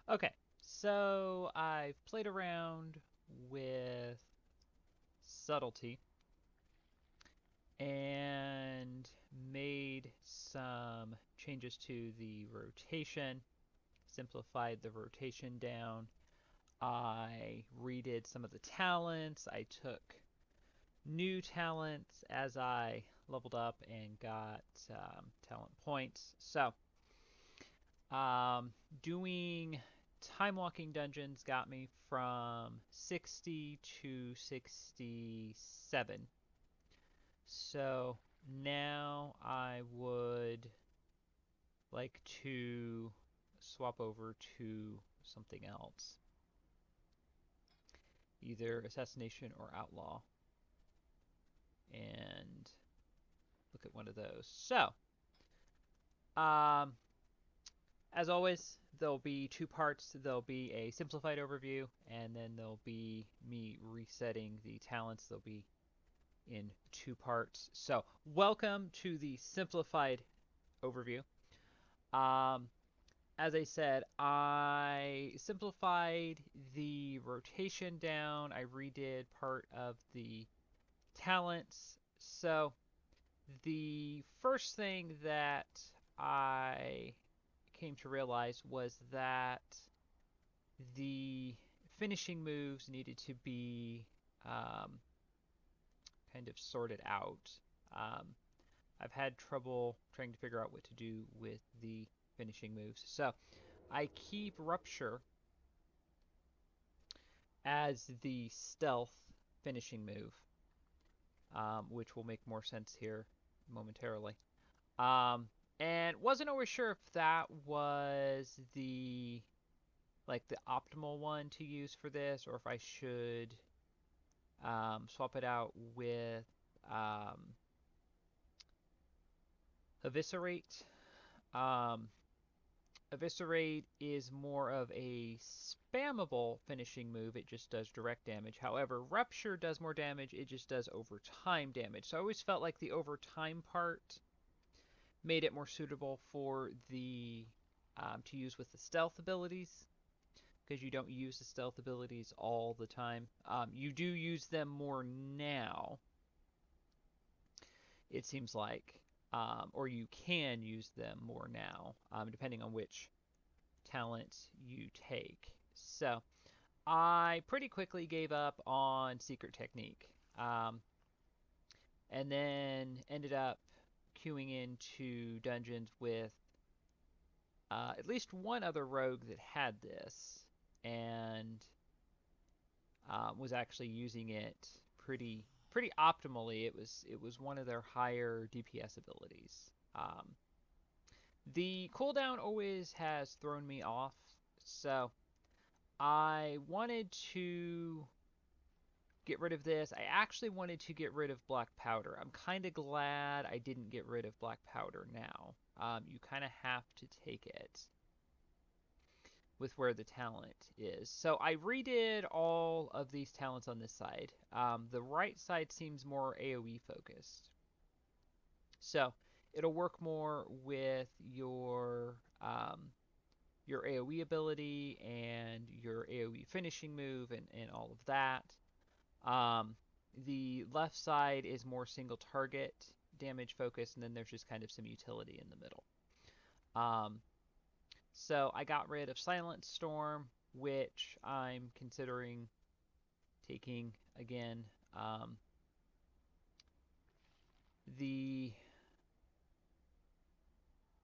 Okay, so I've played around with subtlety and made some changes to the rotation, simplified the rotation down. I redid some of the talents. I took new talents as I leveled up and got talent points. So, um, doing time walking dungeons got me from 60 to 67. So now I would like to swap over to something else, either assassination or outlaw, and look at one of those. So, um, as always, there'll be two parts. There'll be a simplified overview, and then there'll be me resetting the talents. There'll be in two parts. So, welcome to the simplified overview. Um, as I said, I simplified the rotation down. I redid part of the talents. So, the first thing that I came to realize was that the finishing moves needed to be um, kind of sorted out. Um, I've had trouble trying to figure out what to do with the finishing moves. So I keep Rupture as the stealth finishing move, which will make more sense here momentarily. Um, and wasn't always sure if that was the optimal one to use for this, or if I should swap it out with um, Eviscerate. Um, Eviscerate is more of a spammable finishing move. It just does direct damage. However, Rupture does more damage. It just does overtime damage. So I always felt like the overtime part made it more suitable for the to use with the stealth abilities because you don't use the stealth abilities all the time. You do use them more now, it seems like, or you can use them more now, depending on which talent you take. So I pretty quickly gave up on Secret Technique, and then ended up queuing into dungeons with at least one other rogue that had this, and was actually using it pretty optimally. It was one of their higher DPS abilities. The cooldown always has thrown me off, so I wanted to get rid of this. I actually wanted to get rid of black powder. I'm kind of glad I didn't get rid of black powder now. You kind of have to take it with where the talent is. So I redid all of these talents on this side. The right side seems more AoE focused. So it'll work more with your AoE ability and your AoE finishing move and all of that. Um, the left side is more single target damage focused, and then there's just kind of some utility in the middle. Um, so I got rid of Silent Storm, which I'm considering taking again. Um, the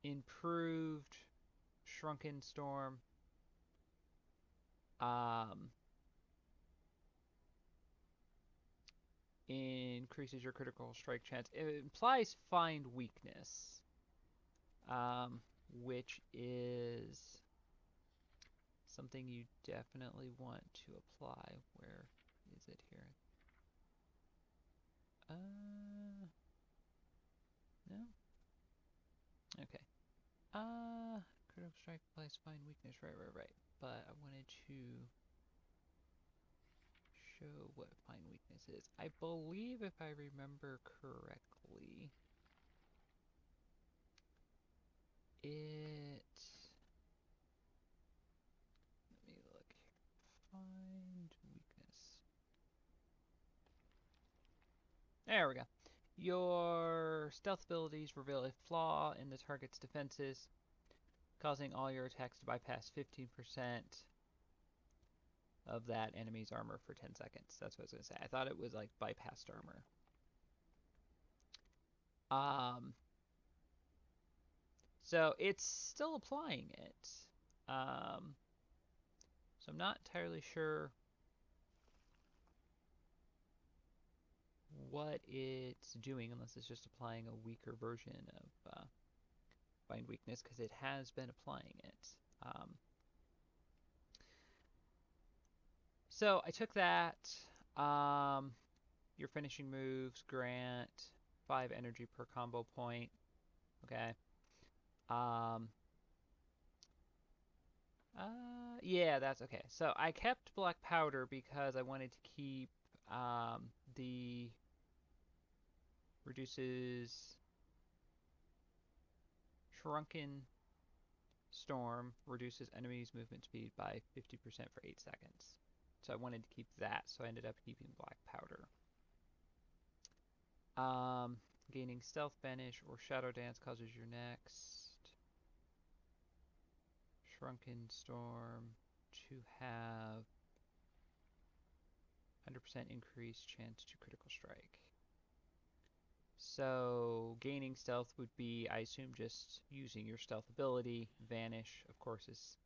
improved Shrunken Storm um, increases your critical strike chance. It implies Find Weakness, which is something you definitely want to apply. Where is it here? No? Okay. Critical strike applies Find Weakness. Right. But I wanted to show what Find Weakness is. I believe, if I remember correctly, it find weakness. There we go. Your stealth abilities reveal a flaw in the target's defenses, causing all your attacks to bypass 15% of that enemy's armor for 10 seconds. That's what I was going to say. I thought it was like bypassed armor. So it's still applying it. So I'm not entirely sure what it's doing, unless it's just applying a weaker version of Find Weakness, because it has been applying it. So I took that. Your finishing moves grant 5 energy per combo point. Okay. Yeah, that's okay. So I kept Black Powder because I wanted to keep the reduces Shrunken Storm, reduces enemies' movement speed by 50% for 8 seconds. So I wanted to keep that, so I ended up keeping Black Powder. Gaining Stealth Banish or Shadow Dance causes your next Shrunken Storm to have 100% increased chance to critical strike. So gaining stealth would be, I assume, just using your stealth ability. Vanish, of course, is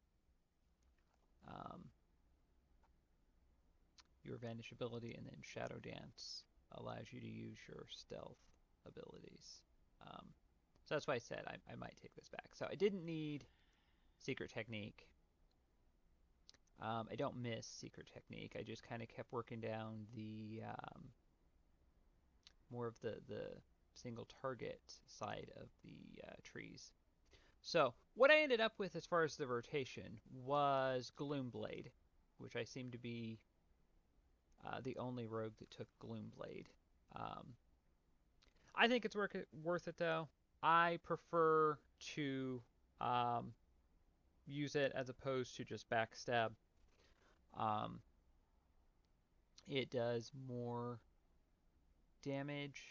your vanish ability, and then Shadow Dance allows you to use your stealth abilities. So that's why I said I might take this back. So I didn't need Secret Technique. I don't miss Secret Technique. I just kind of kept working down the more of the single target side of the trees. So what I ended up with as far as the rotation was Gloomblade, which I seem to be the only rogue that took Gloomblade. I think it's worth it though. I prefer to use it as opposed to just backstab. It does more damage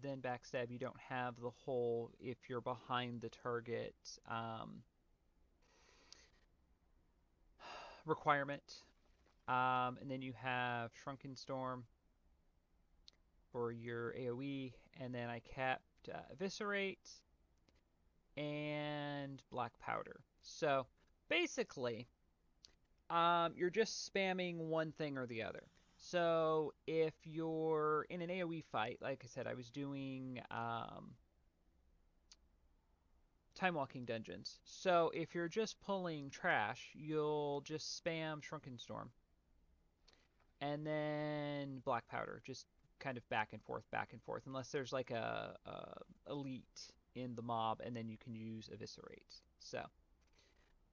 than backstab. You don't have the whole if you're behind the target requirement. And then you have Shrunken Storm for your AoE, and then I kept Eviscerate and Black Powder. So basically, you're just spamming one thing or the other. So if you're in an AoE fight, like I said, I was doing time walking dungeons. So if you're just pulling trash, you'll just spam Shrunken Storm. And then Black Powder, just kind of back and forth, unless there's like a elite in the mob, and then you can use Eviscerate. So,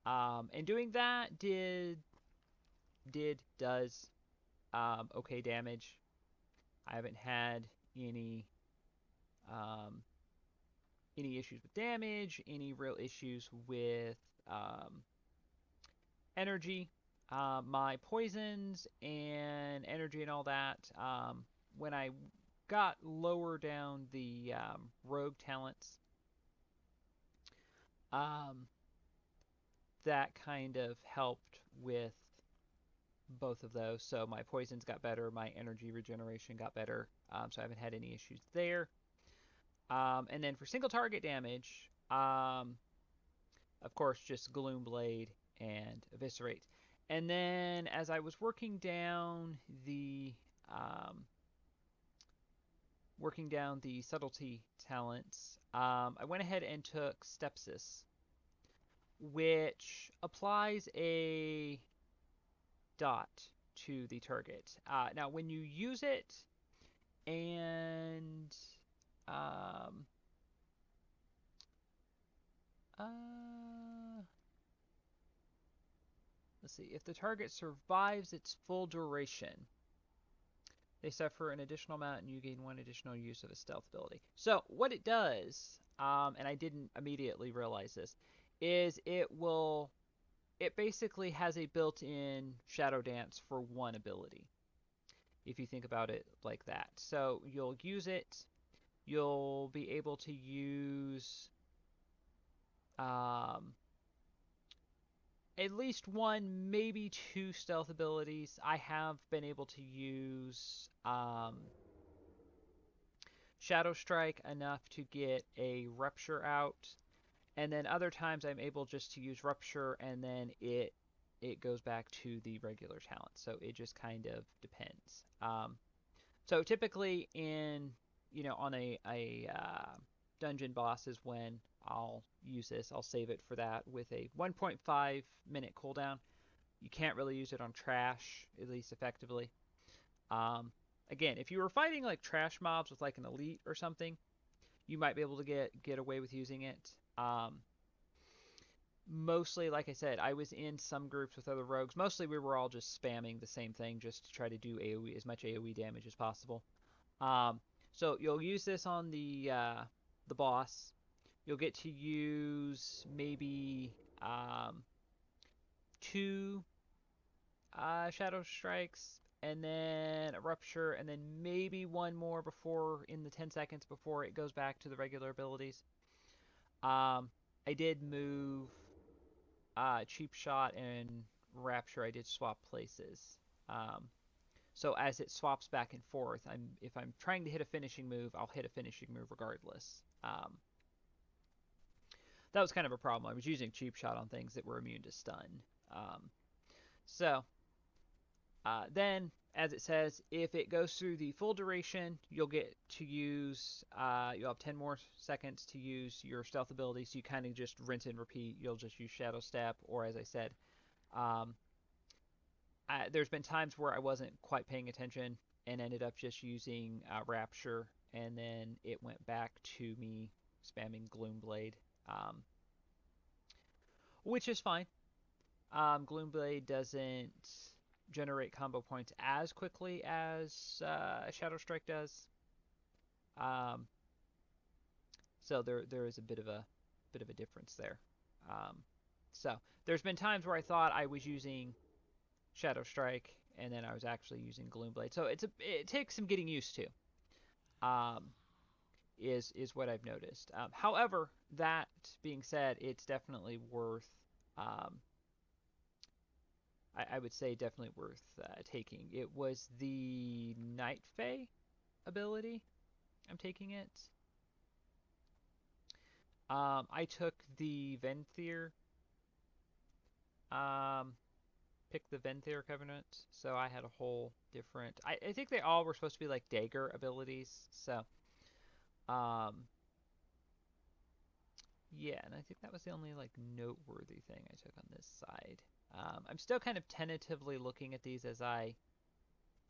and doing that does okay damage. I haven't had any issues with damage, any real issues with energy. My poisons and energy and all that, when I got lower down the rogue talents, that kind of helped with both of those. So my poisons got better, my energy regeneration got better, so I haven't had any issues there. And then for single target damage, of course, just Gloomblade and Eviscerate. And then as I was working down the Subtlety Talents, I went ahead and took Stepsis, which applies a dot to the target. Now, when you use it, and let's see, if the target survives its full duration, they suffer an additional amount, and you gain 1 additional use of a stealth ability. So what it does, and I didn't immediately realize this, is it will it basically has a built-in Shadow Dance for one ability, if you think about it like that. So you'll use it, you'll be able to use um, at least one, maybe two stealth abilities. I have been able to use Shadow Strike enough to get a Rupture out, and then other times I'm able just to use Rupture, and then it goes back to the regular talent. So it just kind of depends. So typically on a dungeon boss is when I'll use this. I'll save it for that with a 1.5-minute cooldown. You can't really use it on trash, at least effectively. Um, Again, if you were fighting like trash mobs with like an elite or something, you might be able to get away with using it. Mostly, like I said, I was in some groups with other rogues. Mostly, we were all just spamming the same thing just to try to do AOE as much AOE damage as possible. Um, so you'll use this on the boss. You'll get to use maybe two Shadow Strikes, and then a Rupture, and then maybe one more before in the 10 seconds before it goes back to the regular abilities. I did move Cheap Shot and Rapture. I did swap places. So as it swaps back and forth, if I'm trying to hit a finishing move, I'll hit a finishing move regardless. That was kind of a problem. I was using Cheap Shot on things that were immune to stun. So then, as it says, if it goes through the full duration, you'll get to use, you'll have 10 more seconds to use your stealth ability, so you kind of just rinse and repeat. You'll just use Shadow Step, or as I said, there's been times where I wasn't quite paying attention and ended up just using Rapture, and then it went back to me spamming Gloomblade, which is fine. Gloomblade doesn't generate combo points as quickly as Shadow Strike does, so there is a bit of a difference there. So there's been times where I thought I was using Shadow Strike, and then I was actually using Gloomblade. So it takes some getting used to. Is what I've noticed. However, that being said, it's definitely worth. I would say definitely worth taking. It was the Night Fae ability. I'm taking it. I took the Venthyr. Picked the Venthyr Covenant, so I had a whole different. I think they all were supposed to be like dagger abilities. So, yeah, and I think that was the only like noteworthy thing I took on this side. I'm still kind of tentatively looking at these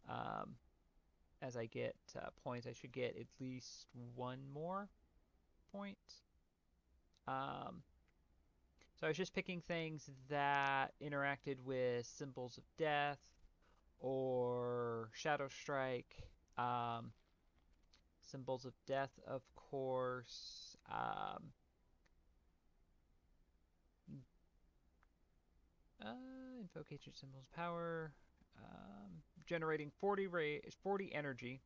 um, as I get points. I should get at least one more point. So I was just picking things that interacted with Symbols of Death or Shadow Strike. Symbols of Death, of course. Invocation Symbols of Power. Generating 40 energy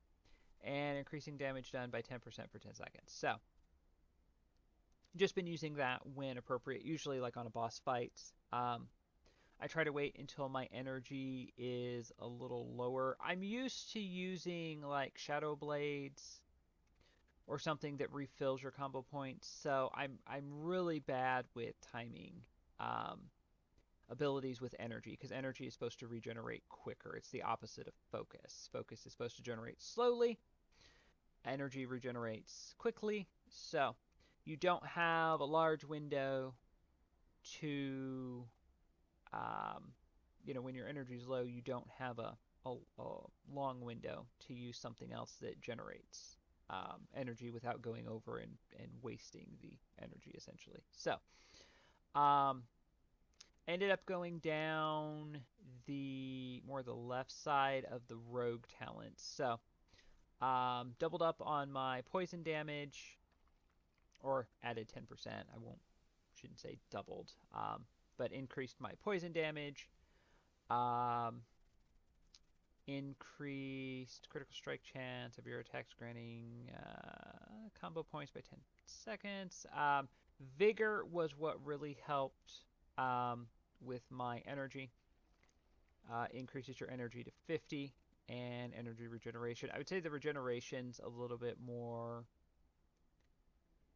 and increasing damage done by 10% for 10 seconds. So, just been using that when appropriate, usually like on a boss fight. I try to wait until my energy is a little lower. I'm used to using like Shadow Blades or something that refills your combo points, so I'm really bad with timing abilities with energy, because energy is supposed to regenerate quicker. It's the opposite of focus. Focus is supposed to generate slowly. Energy regenerates quickly, so you don't have a large window to, when your energy is low, you don't have a long window to use something else that generates energy without going over and wasting the energy, essentially. So, ended up going down the left side of the rogue talent. So, doubled up on my poison damage, or added 10%. Shouldn't say doubled. but increased my poison damage. Um, Increased critical strike chance of your attacks, granting combo points by 10 seconds. Vigor was what really helped with my energy. Increases your energy to 50 and energy regeneration. I would say the regeneration's a little bit more,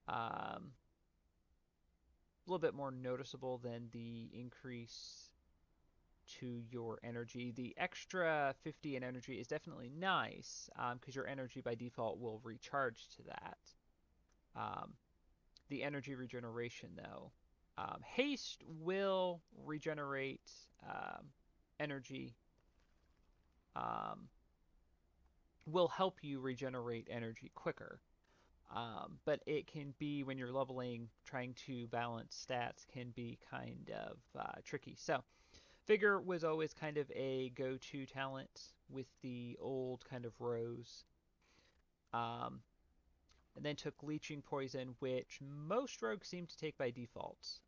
a little bit more noticeable than the increase to your energy. The extra 50 in energy is definitely nice because your energy by default will recharge to that. Um, the energy regeneration, though, haste will regenerate energy, um, will help you regenerate energy quicker. But it can be, when you're leveling, trying to balance stats can be kind of tricky. So Vigor was always kind of a go-to talent with the old kind of rows. Um, and then took Leeching Poison, which most rogues seem to take by default.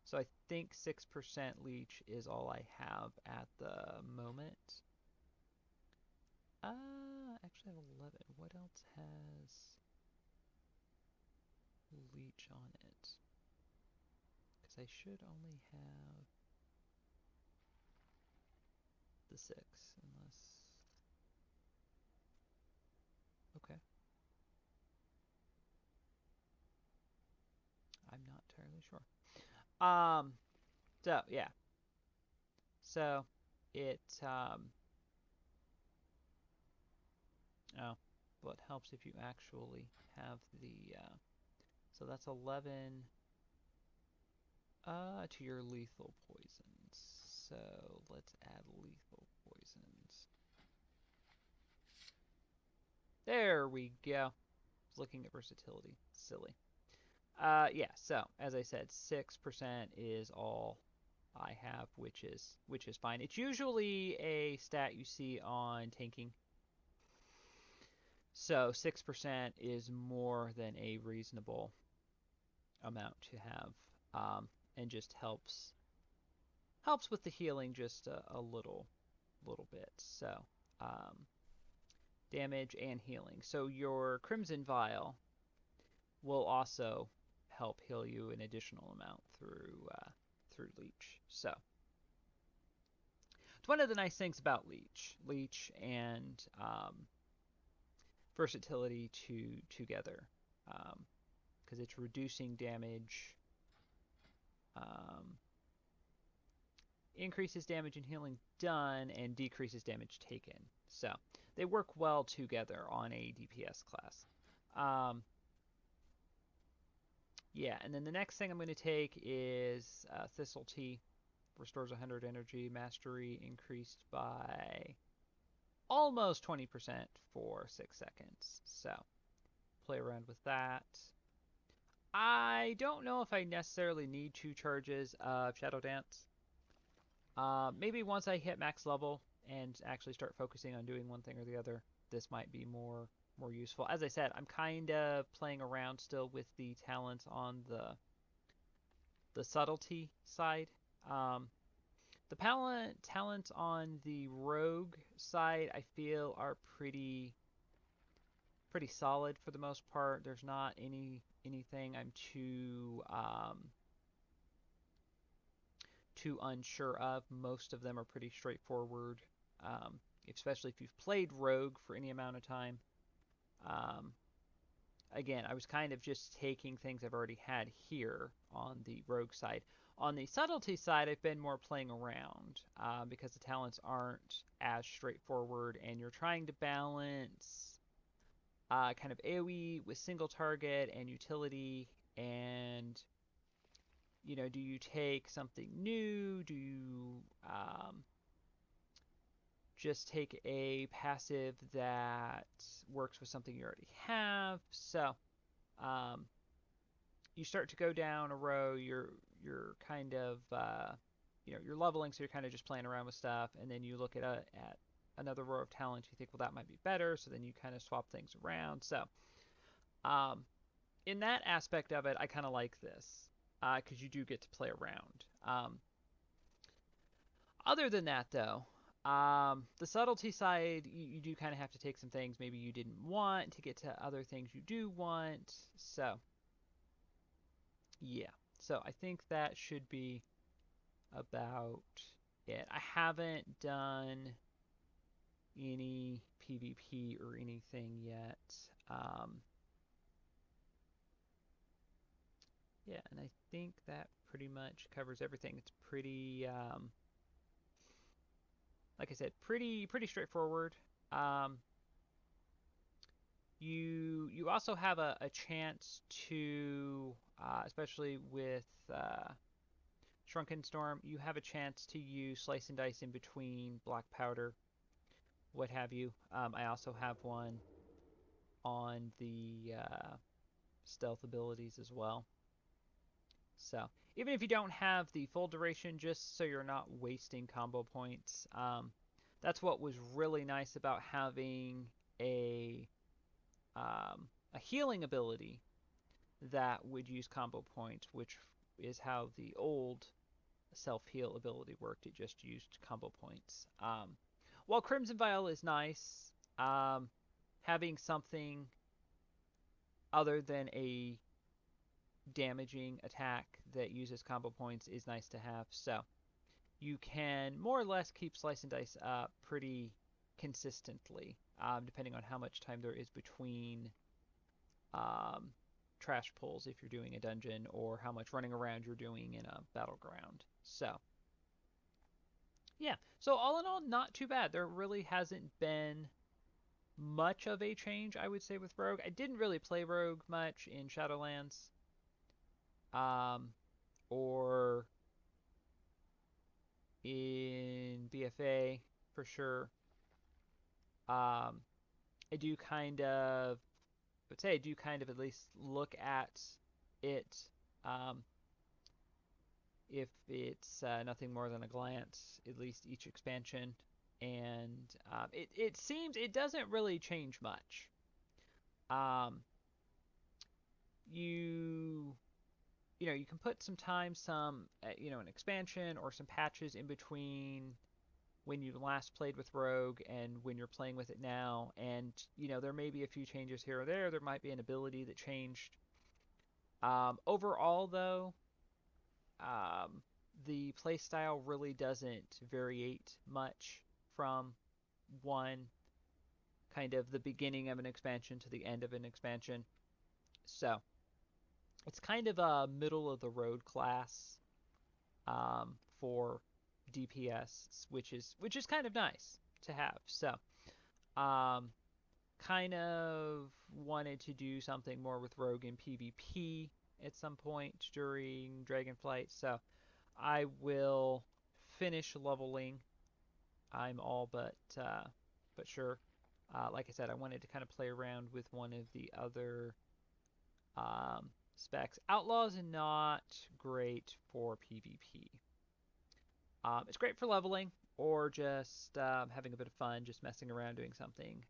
So I think 6% Leech is all I have at the moment. Actually I have 11. What else has Leech on it? Because I should only have the 6, unless... Okay. I'm not entirely sure. So yeah. So it oh, well, it helps if you actually have the so that's 11 to your lethal poisons. So let's add lethal poisons. There we go. Looking at versatility. Silly. Yeah, so as I said, 6% is all I have, which is fine. It's usually a stat you see on tanking. So 6% is more than a reasonable amount to have, and just helps with the healing just a little bit. So damage and healing. So your Crimson Vial will also help heal you an additional amount through Leech. So it's one of the nice things about Leech and versatility together, because it's reducing damage, increases damage and healing done, and decreases damage taken. So they work well together on a DPS class. Yeah, and then the next thing I'm going to take is Thistletea. Restores 100 energy. Mastery increased by almost 20% for 6 seconds. So play around with that. I don't know if I necessarily need 2 charges of Shadow Dance. Maybe once I hit max level and actually start focusing on doing one thing or the other, this might be more useful. As I said, I'm kind of playing around still with the talents on the subtlety side. The talents on the rogue side, I feel, are pretty solid for the most part. There's not anything I'm too unsure of. Most of them are pretty straightforward, especially if you've played rogue for any amount of time. Again, I was kind of just taking things I've already had here on the rogue side. On the subtlety side, I've been more playing around because the talents aren't as straightforward, and you're trying to balance kind of AoE with single target and utility, and do you take something new? Do you just take a passive that works with something you already have? So you start to go down a row. You're kind of you're leveling, so you're kind of just playing around with stuff, and then you look at another row of talents. You think, well, that might be better. So then you kind of swap things around. So in that aspect of it, I kind of like this. because you do get to play around. Other than that, though, the subtlety side, you do kind of have to take some things maybe you didn't want to get to other things you do want. So, yeah. So I think that should be about it. I haven't done any PvP or anything yet. Um, yeah, and I think that pretty much covers everything. It's pretty, like I said, pretty straightforward. Um, you also have a chance to, especially with Shrunken Storm, you have a chance to use Slice and Dice in between Black Powder, what have you. I also have one on the stealth abilities as well. So even if you don't have the full duration, just so you're not wasting combo points, that's what was really nice about having a a healing ability that would use combo points, which is how the old self heal ability worked. It just used combo points. While Crimson Vial is nice, having something other than a damaging attack that uses combo points is nice to have. So you can more or less keep Slice and Dice up pretty consistently, depending on how much time there is between um, trash pulls if you're doing a dungeon, or how much running around you're doing in a battleground. So, yeah. So, all in all, not too bad. There really hasn't been much of a change, I would say, with Rogue. I didn't really play Rogue much in Shadowlands, um, or in BFA for sure. Um, I do kind of, I would say I do kind of at least look at it, um, if it's nothing more than a glance, at least each expansion. And it seems it doesn't really change much. Um, you you can put some time, some an expansion or some patches in between when you last played with Rogue and when you're playing with it now, and there may be a few changes here or there. There might be an ability that changed. Overall, though, um, the playstyle really doesn't variate much from one kind of the beginning of an expansion to the end of an expansion. So it's kind of a middle of the road class, for DPS, which is kind of nice to have. So um, kind of wanted to do something more with Rogue in PvP at some point during Dragonflight. So I will finish leveling. I'm all but sure. Like I said, I wanted to kind of play around with one of the other specs. Outlaws are not great for PvP. It's great for leveling or just having a bit of fun, just messing around doing something.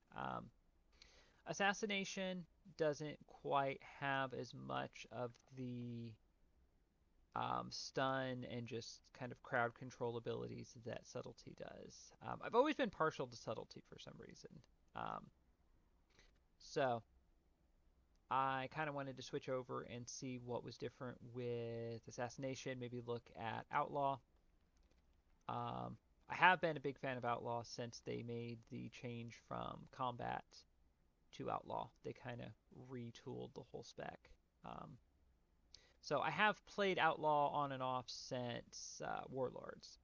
Assassination doesn't quite have as much of the stun and just kind of crowd control abilities that subtlety does. I've always been partial to subtlety for some reason. Um, so I kind of wanted to switch over and see what was different with assassination, maybe look at outlaw. Um, I have been a big fan of outlaw since they made the change from combat to outlaw. They kind of retooled the whole spec. Um, so I have played outlaw on and off since warlords.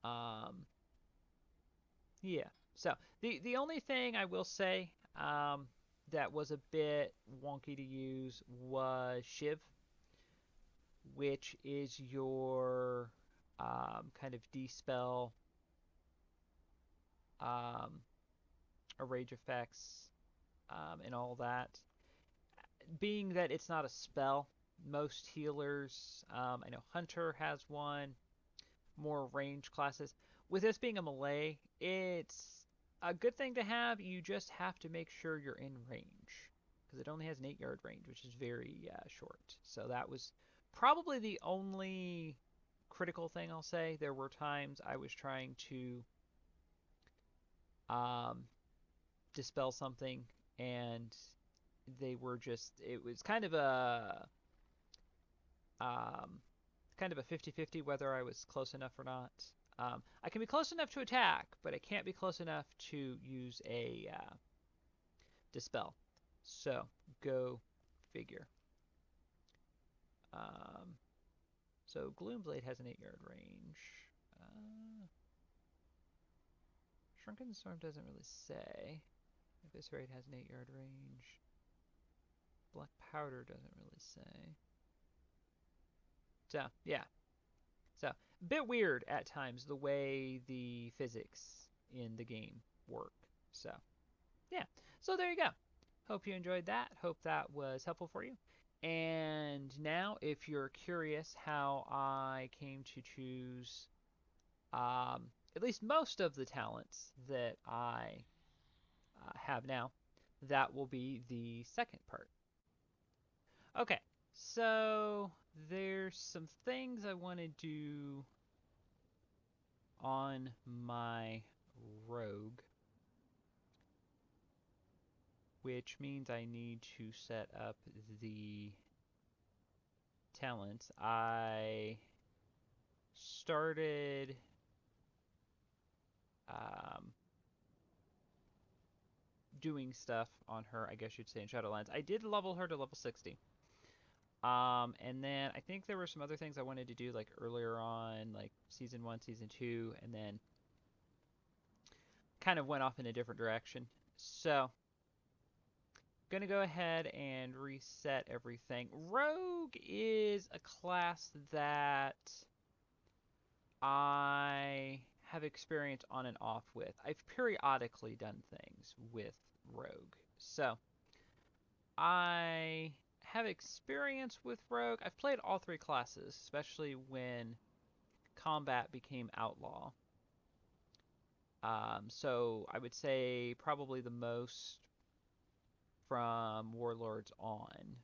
Um, yeah. So the only thing I will say, that was a bit wonky to use was Shiv, which is your kind of dispel, um, a rage effects, and all that. Being that it's not a spell, most healers, I know Hunter has one, more range classes. With this being a melee, it's a good thing to have. You just have to make sure you're in range, because it only has an 8-yard range, which is very short. So that was probably the only critical thing I'll say. There were times I was trying to dispel something, and they were just, it was um, kind of a 50-50 whether I was close enough or not. I can be close enough to attack, but I can't be close enough to use a dispel. So go figure. So Gloomblade has an 8-yard range. Shrunken Storm doesn't really say. Eviscerate has an 8-yard range. Black Powder doesn't really say. So, yeah. So, a bit weird at times the way the physics in the game work. So, yeah. So, there you go. Hope you enjoyed that. Hope that was helpful for you. And now, if you're curious how I came to choose at least most of the talents that I have now, that will be the second part. Okay, so there's some things I want to do on my rogue, which means I need to set up the talents. I started doing stuff on her, I guess you'd say, in Shadowlands. I did level her to level 60. And then I think there were some other things I wanted to do, like earlier on, like Season 1, Season 2, and then kind of went off in a different direction. So, going to go ahead and reset everything. Rogue is a class that I have experience on and off with. I've periodically done things with Rogue. So, I have experience with Rogue. I've played all three classes, especially when combat became outlaw. So I would say probably the most from Warlords on.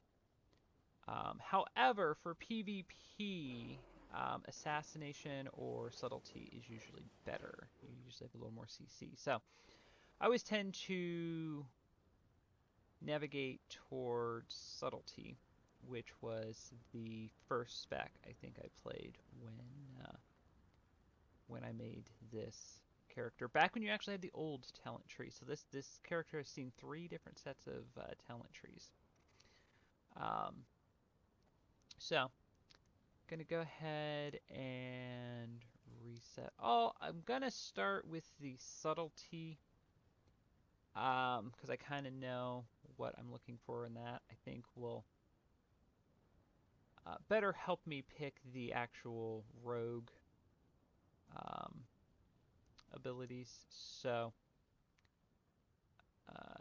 However, for PvP, Assassination or Subtlety is usually better. You usually have a little more CC. So I always tend to navigate towards Subtlety, which was the first spec I think I played when I made this character. Back when you actually had the old talent tree. So this character has seen 3 different sets of talent trees. So gonna go ahead and reset. Oh, I'm gonna start with the Subtlety because I kind of know what I'm looking for in that. I think will better help me pick the actual rogue abilities. So,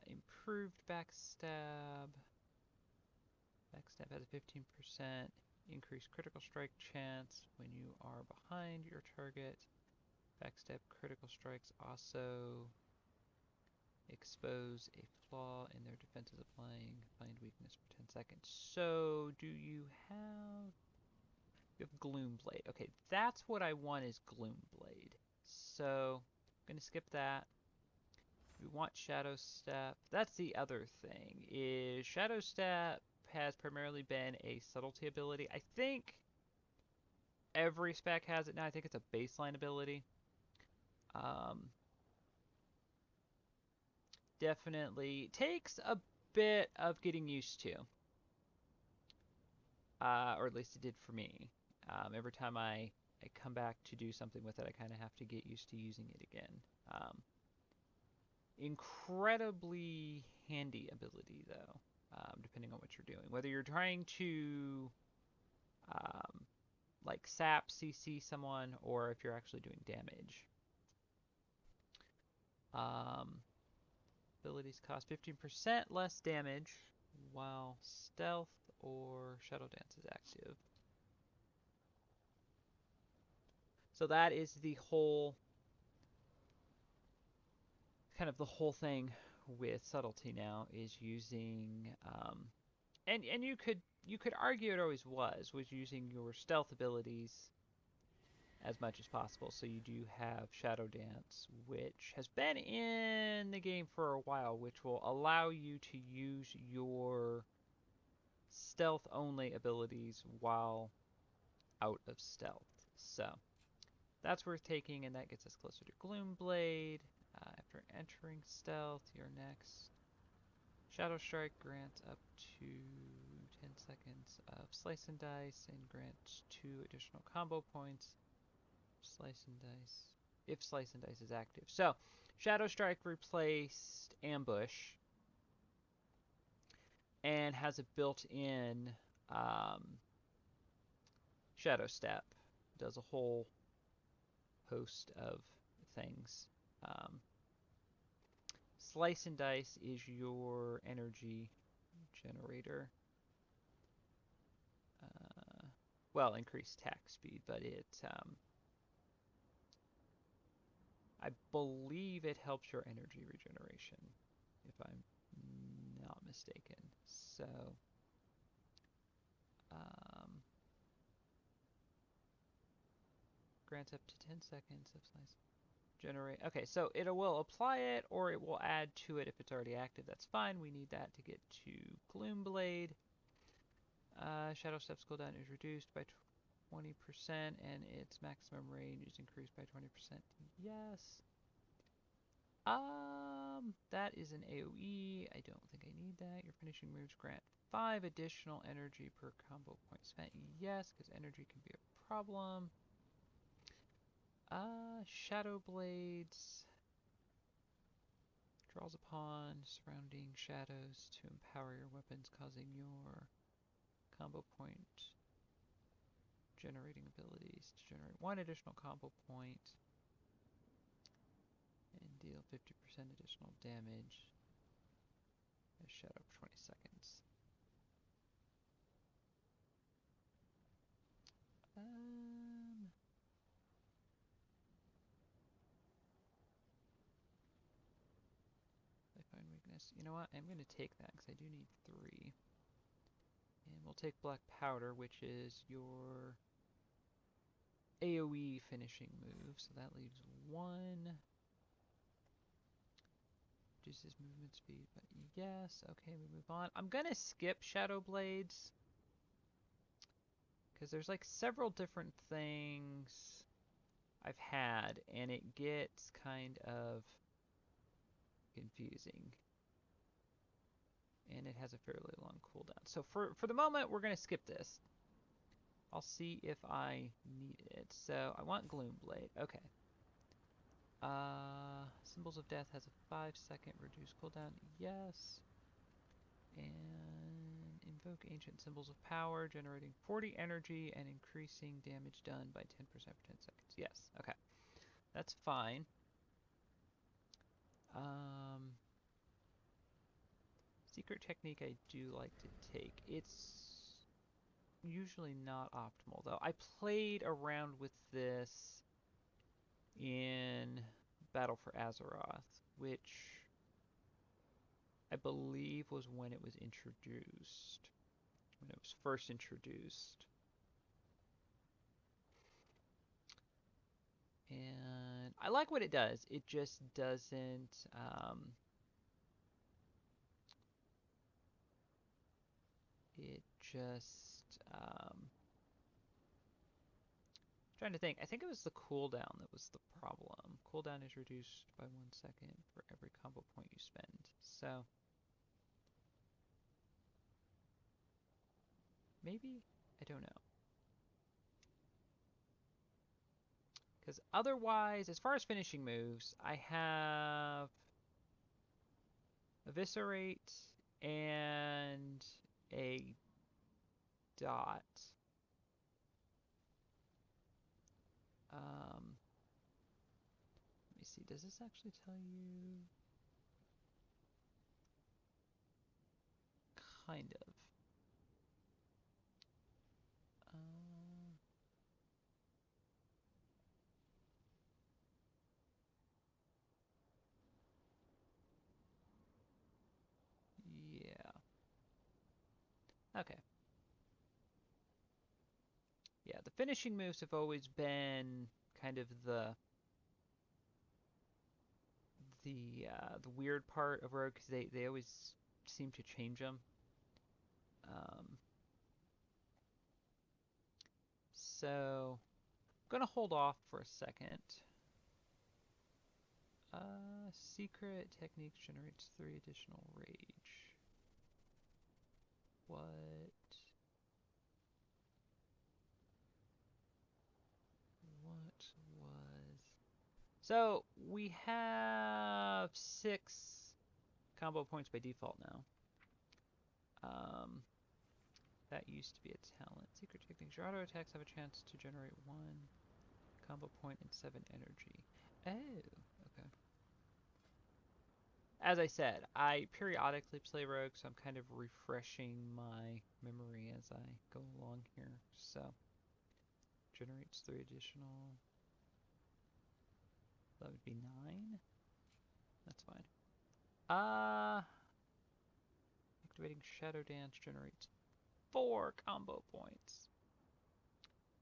improved backstab. Backstab has a 15% increased critical strike chance when you are behind your target. Backstab critical strikes also expose a flaw in their defenses applying find weakness for 10 seconds. So, do you have... You have Gloomblade. Okay, that's what I want is Gloomblade. So, I'm going to skip that. We want Shadow Step. That's the other thing, is Shadow Step has primarily been a subtlety ability. I think every spec has it now. I think it's a baseline ability. Definitely takes a bit of getting used to. Or at least it did for me. Every time I come back to do something with it, I kind of have to get used to using it again. Incredibly handy ability, though, depending on what you're doing. Whether you're trying to, like, sap CC someone, or if you're actually doing damage. Abilities cost 15% less damage while Stealth or Shadow Dance is active. So that is the whole, kind of the whole thing with subtlety now is using, and you could argue it always was using your stealth abilities as much as possible. So you do have Shadow Dance, which has been in the game for a while, which will allow you to use your stealth only abilities while out of stealth. So that's worth taking, and that gets us closer to Gloomblade. After entering stealth, you're next. Shadow Strike grants up to 10 seconds of Slice and Dice and grants 2 additional combo points. Slice and Dice. If Slice and Dice is active. So, Shadow Strike replaced Ambush and has a built-in Shadow Step. Does a whole host of things. Slice and Dice is your energy generator. Well, increased attack speed, but it I believe it helps your energy regeneration, if I'm not mistaken. So, grants up to 10 seconds of slice. Generate. Okay, so it will apply it, or it will add to it if it's already active. That's fine. We need that to get to Gloomblade. Shadow Step's cooldown is reduced by 20%, and its maximum range is increased by 20%. Yes. That is an AoE. I don't think I need that. Your finishing moves grant 5 additional energy per combo point spent. Yes, because energy can be a problem. Shadow Blades draws upon surrounding shadows to empower your weapons, causing your combo point generating abilities to generate 1 additional combo point and deal 50% additional damage. A shadow for 20 seconds. I find weakness. You know what? I'm going to take that because I do need 3. And we'll take Black Powder, which is your AoE finishing move. So that leaves 1. Reduces movement speed, but yes. Okay, we move on. I'm going to skip Shadow Blades because there's like several different things I've had, and it gets kind of confusing. And it has a fairly long cooldown. So for the moment, we're going to skip this. I'll see if I need it. So I want Gloomblade. Okay. Symbols of Death has a 5-second reduced cooldown. Yes. And invoke Ancient Symbols of Power, generating 40 energy and increasing damage done by 10% for 10 seconds. Yes. Okay. That's fine. Secret technique I do like to take. It's usually not optimal, though. I played around with this in Battle for Azeroth, which I believe was when it was introduced. When it was first introduced. And I like what it does. It just doesn't... it just... trying to think. I think it was the cooldown that was the problem. Cooldown is reduced by 1 second for every combo point you spend. So... maybe? I don't know. Because otherwise, as far as finishing moves, I have Eviscerate and a dot. Let me see. Does this actually tell you? Kind of. Okay. Yeah, the finishing moves have always been kind of the weird part of Rogue because they always seem to change them. Um, so I'm gonna hold off for a second. Secret techniques generates 3 additional rage. What? What was? So we have 6 combo points by default now. That used to be a talent. Secret techniques. Your auto attacks have a chance to generate 1 combo point and 7 energy. Oh, okay. As I said, I periodically play Rogue, so I'm kind of refreshing my memory as I go along here. So, generates 3 additional. That would be 9. That's fine. Activating Shadow Dance generates 4 combo points.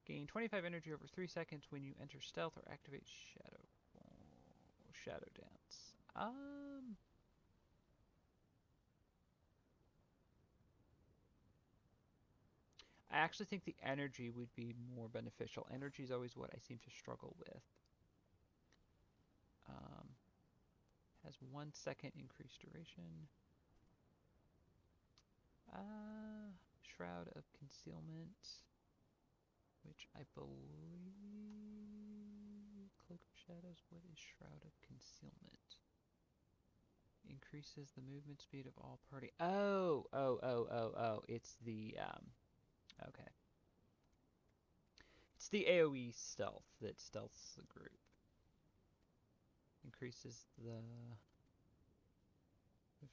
Gain 25 energy over 3 seconds when you enter stealth or activate Shadow Dance. I actually think the energy would be more beneficial. Energy is always what I seem to struggle with. Has 1 second increased duration. Shroud of Concealment, which I believe Cloak of Shadows. What is Shroud of Concealment? Increases the movement speed of all party. Oh. It's the okay. It's the AoE stealth that stealths the group. Increases the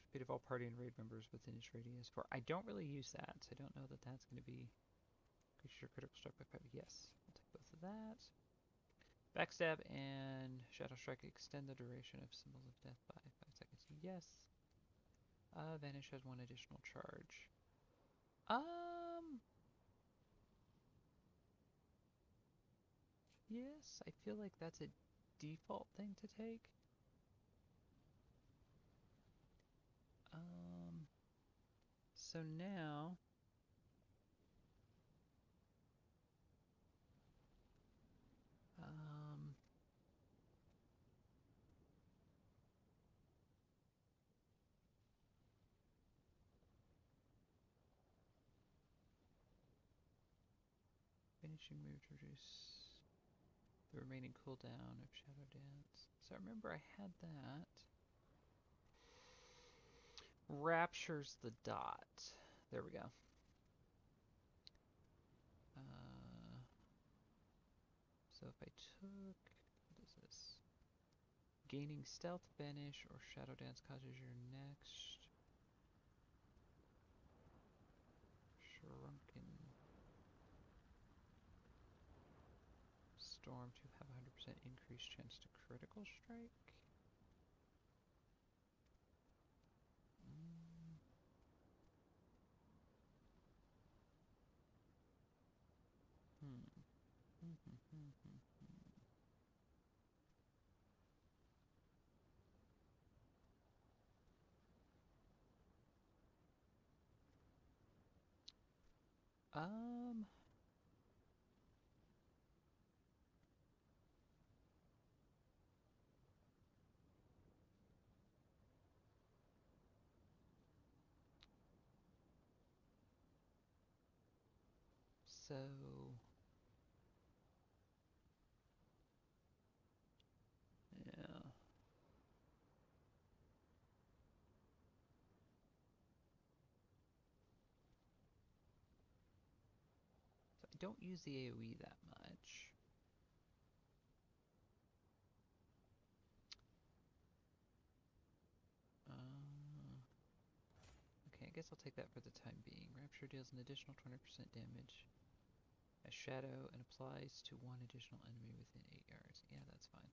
speed of all party and raid members within its radius. I don't really use that, so I don't know that that's going to be creature critical strike by 5. Yes, I'll take both of that. Backstab and Shadow Strike extend the duration of Symbols of Death by 5 seconds. Yes. Vanish has 1 additional charge. Yes, I feel like that's a default thing to take. So now finishing move to reduce the remaining cooldown of Shadow Dance. So I remember I had that. Raptures the dot. There we go. So if I took, what is this? Gaining Stealth, Banish, or Shadow Dance causes your next Shrunken Storm to have 100% increased chance to critical strike. So yeah. So I don't use the AoE that much. Okay, I guess I'll take that for the time being. Rapture deals an additional 20% damage as Shadow and applies to 1 additional enemy within 8 yards. Yeah, that's fine.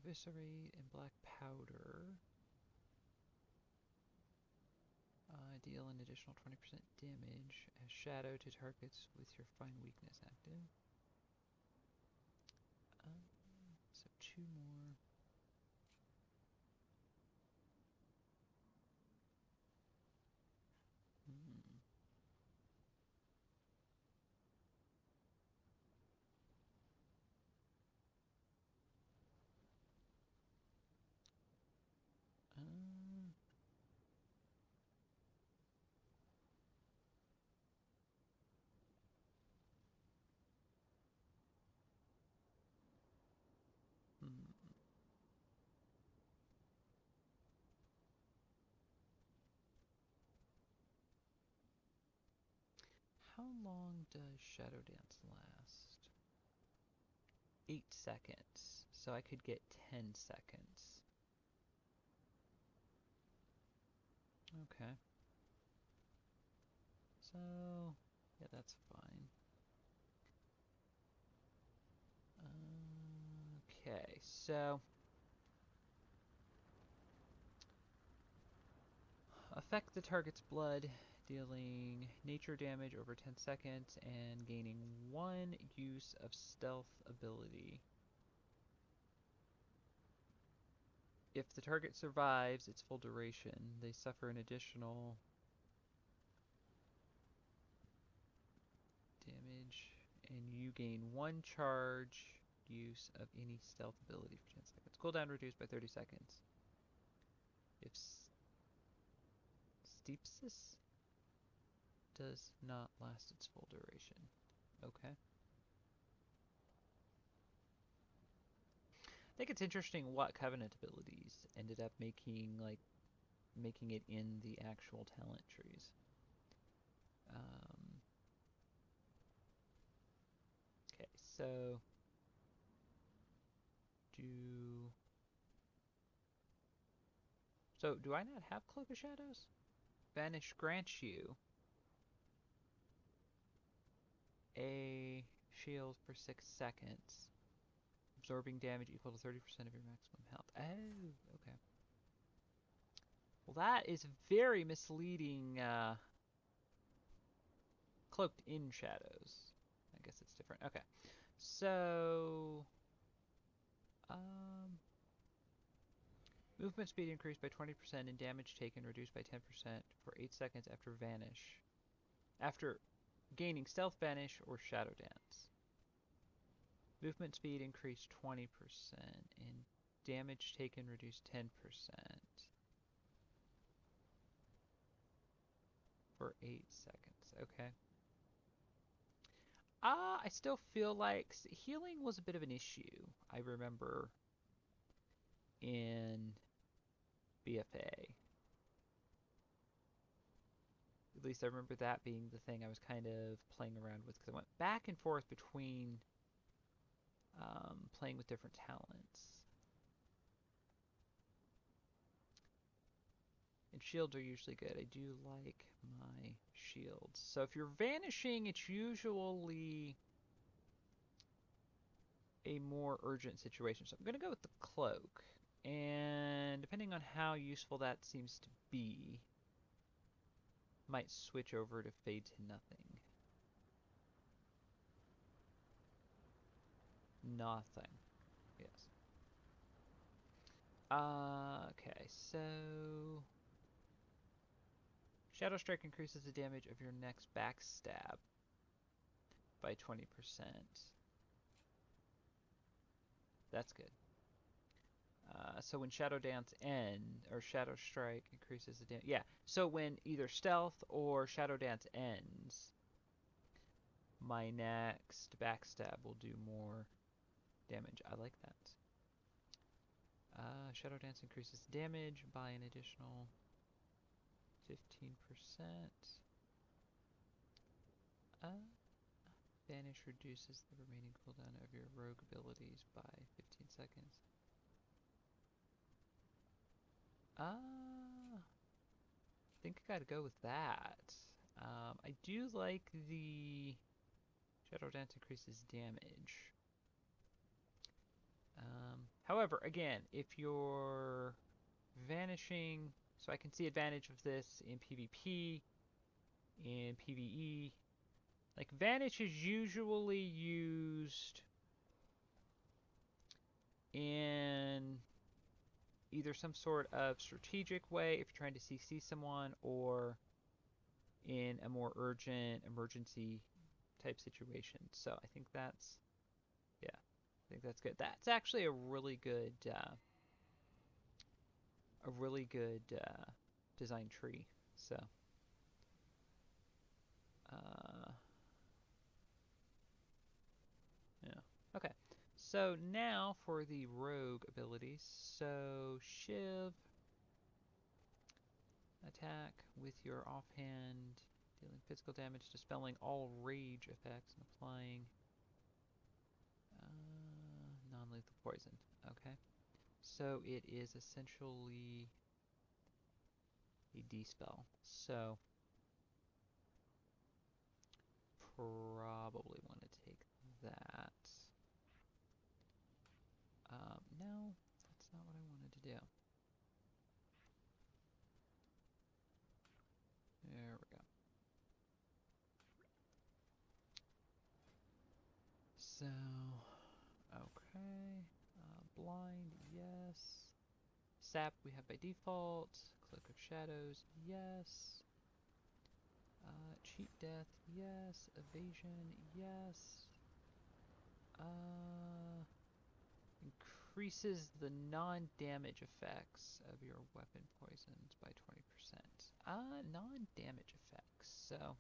Eviscerate and Black Powder. Deal an additional 20% damage as shadow to targets with your Find Weakness active. So 2 more. How long does Shadow Dance last? 8 seconds. So I could get 10 seconds. Okay. So, yeah, that's fine. Okay, so affect the target's blood, dealing nature damage over 10 seconds and gaining 1 use of stealth ability. If the target survives its full duration, they suffer an additional damage, and you gain 1 charge use of any stealth ability for 10 seconds. Cooldown reduced by 30 seconds. If Steepsis does not last its full duration. Okay. I think it's interesting what Covenant abilities ended up making it in the actual talent trees. Okay, so do I not have Cloak of Shadows? Vanish grants you a shield for 6 seconds, absorbing damage equal to 30% of your maximum health. Oh, okay. Well, that is very misleading. Cloaked in Shadows. I guess it's different. Okay. So, movement speed increased by 20% and damage taken reduced by 10% for 8 seconds after Vanish. After gaining Stealth Vanish or Shadow Dance. Movement speed increased 20% and damage taken reduced 10% for 8 seconds. Okay. I still feel like healing was a bit of an issue. I remember in BFA. At least I remember that being the thing I was kind of playing around with, because I went back and forth between playing with different talents. And shields are usually good. I do like my shields. So if you're vanishing, it's usually a more urgent situation. So I'm going to go with the cloak. And depending on how useful that seems to be, might switch over to fade to nothing. Nothing. Yes. Okay, so Shadow Strike increases the damage of your next backstab by 20%. That's good. So when Shadow Dance ends, or Shadow Strike increases the damage. Yeah, so when either Stealth or Shadow Dance ends, my next backstab will do more damage. I like that. Shadow Dance increases damage by an additional 15%. Vanish reduces the remaining cooldown of your rogue abilities by 15 seconds. I think I gotta go with that. I do like the Shadow Dance increases damage. However, again, if you're vanishing So I can see advantage of this in PvP, in PvE. Like, Vanish is usually used in either some sort of strategic way if you're trying to CC someone, or in a more urgent emergency type situation. So I think that's, yeah, I think that's good. That's actually a really good design tree. So, uh, yeah, okay. So now for the rogue abilities. So Shiv, attack with your offhand, dealing physical damage, dispelling all rage effects, and applying non-lethal poison. Okay. So it is essentially a D-spell. So probably want to take that. No, that's not what I wanted to do. There we go. So, okay. Blind, yes. Sap we have by default. Cloak of Shadows, yes. Cheat Death, yes. Evasion, yes. Increases the non-damage effects of your weapon poisons by 20%. Non-damage effects. So,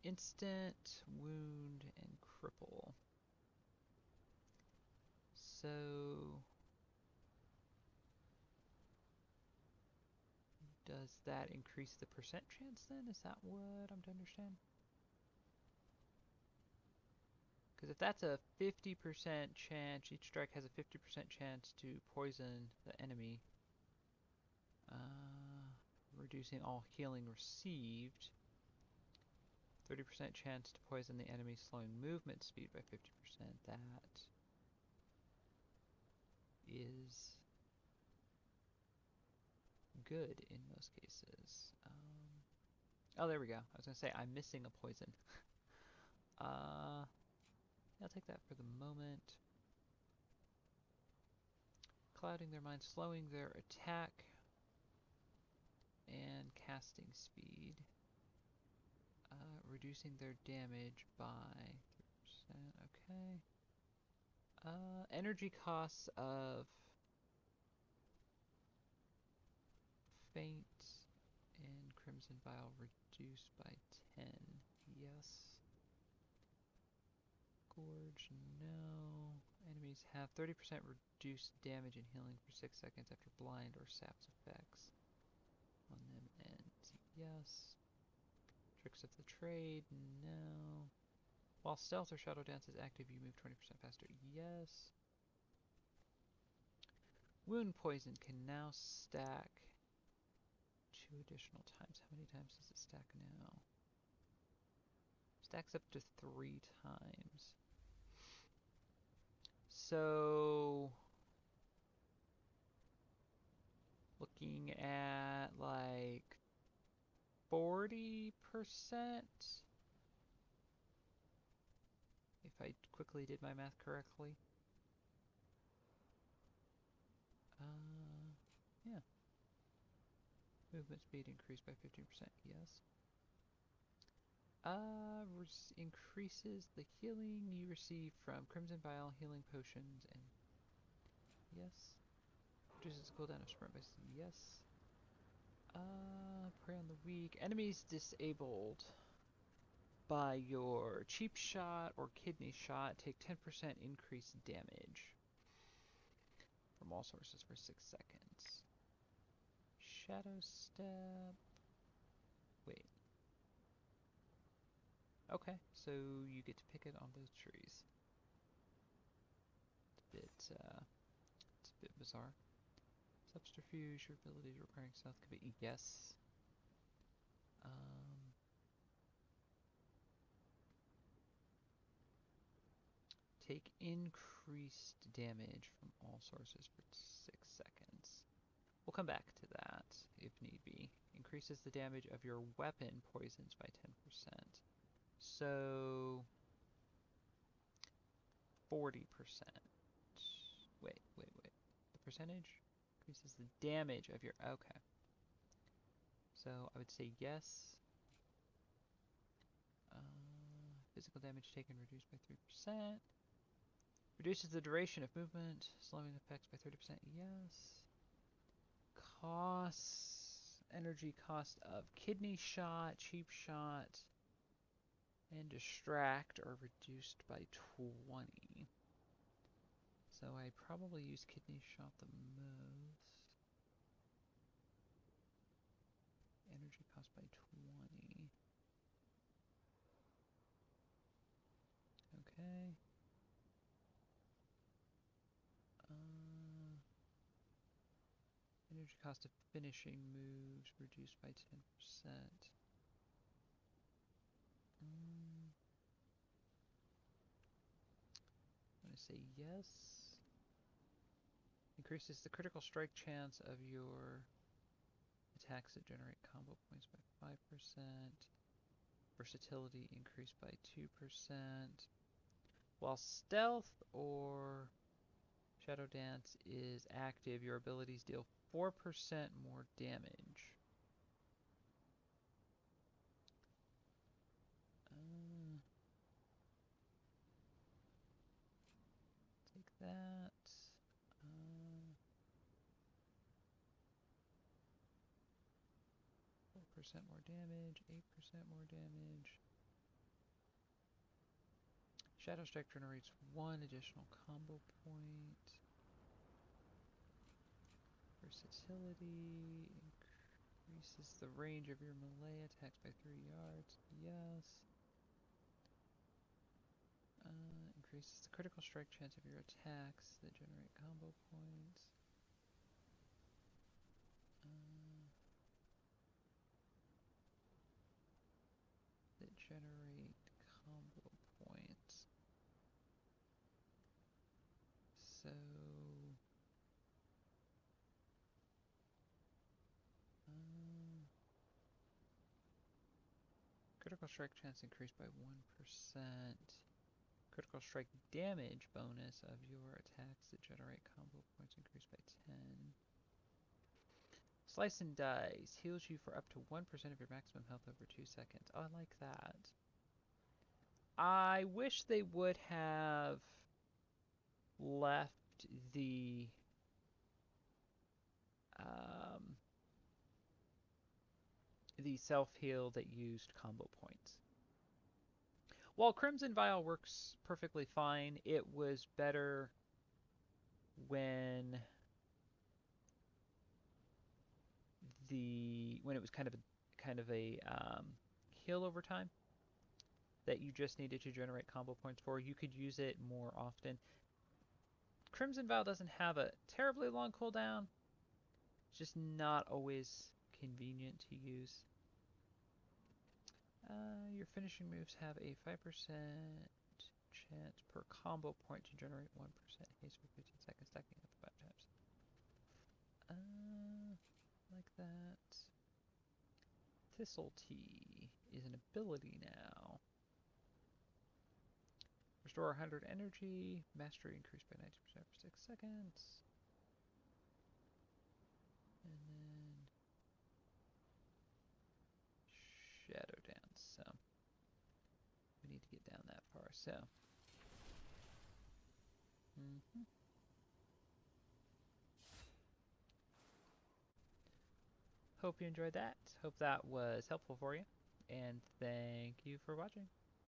instant, wound, and cripple. So, does that increase the percent chance then? Is that what I'm to understand? Because if that's a 50% chance, each strike has a 50% chance to poison the enemy, reducing all healing received. 30% chance to poison the enemy, slowing movement speed by 50%. That is good in most cases. Oh, there we go. I was going to say, I'm missing a poison. I'll take that for the moment. Clouding their mind, slowing their attack and casting speed. Reducing their damage by 3%. Okay. Energy costs of Faint and Crimson Vial reduced by 10. Yes. Gorge, no. Enemies have 30% reduced damage and healing for 6 seconds after blind or sap's effects on them ends. Yes. Tricks of the Trade, no. While Stealth or Shadow Dance is active, you move 20% faster. Yes. Wound Poison can now stack 2 additional times. How many times does it stack now? Stacks up to 3 times. So, looking at like 40%, if I quickly did my math correctly. Yeah. Movement speed increased by 15%, yes. Increases the healing you receive from Crimson Vial, healing potions, and yes. Reduces the cooldown of sprint by yes. Prey on the weak. Enemies disabled by your cheap shot or kidney shot take 10% increased damage from all sources for 6 seconds. Shadow Step. Wait. Okay, so you get to pick it on those trees. It's a bit bizarre. Subterfuge, your abilities requiring stealth could be yes. Take increased damage from all sources for 6 seconds. We'll come back to that if need be. Increases the damage of your weapon poisons by 10%. So 40%. Wait. The percentage increases the damage of your... Okay. So I would say yes. Physical damage taken reduced by 3%. Reduces the duration of movement, slowing effects by 30%. Yes. Costs. Energy cost of kidney shot, cheap shot, and distract are reduced by 20. So I probably use kidney shot the most. Energy cost by 20. Okay. Energy cost of finishing moves reduced by 10%. I'm going to say yes. Increases the critical strike chance of your attacks that generate combo points by 5%. Versatility increased by 2%. While stealth or Shadow Dance is active, your abilities deal 4% more damage. Take that. 4% more damage, 8% more damage. Shadow Strike generates 1 additional combo point. Versatility increases the range of your melee attacks by 3 yards. Yes. Increases the critical strike chance of your attacks that generate combo points. That generate combo points. So critical strike chance increased by 1%. Critical strike damage bonus of your attacks that generate combo points increased by 10. Slice and Dice heals you for up to 1% of your maximum health over 2 seconds. Oh, I like that. I wish they would have left the self-heal that used combo points. While Crimson Vial works perfectly fine, it was better when it was kind of a heal over time that you just needed to generate combo points for. You could use it more often. Crimson Vial doesn't have a terribly long cooldown. It's just not always convenient to use. Your finishing moves have a 5% chance per combo point to generate 1% haste for 15 seconds, stacking up 5 times. Like that. Subtlety is an ability now. Restore 100 energy. Mastery increased by 90% for 6 seconds. And then Shadow Dance. So we need to get down that far. So. Hope you enjoyed that. Hope that was helpful for you. And thank you for watching.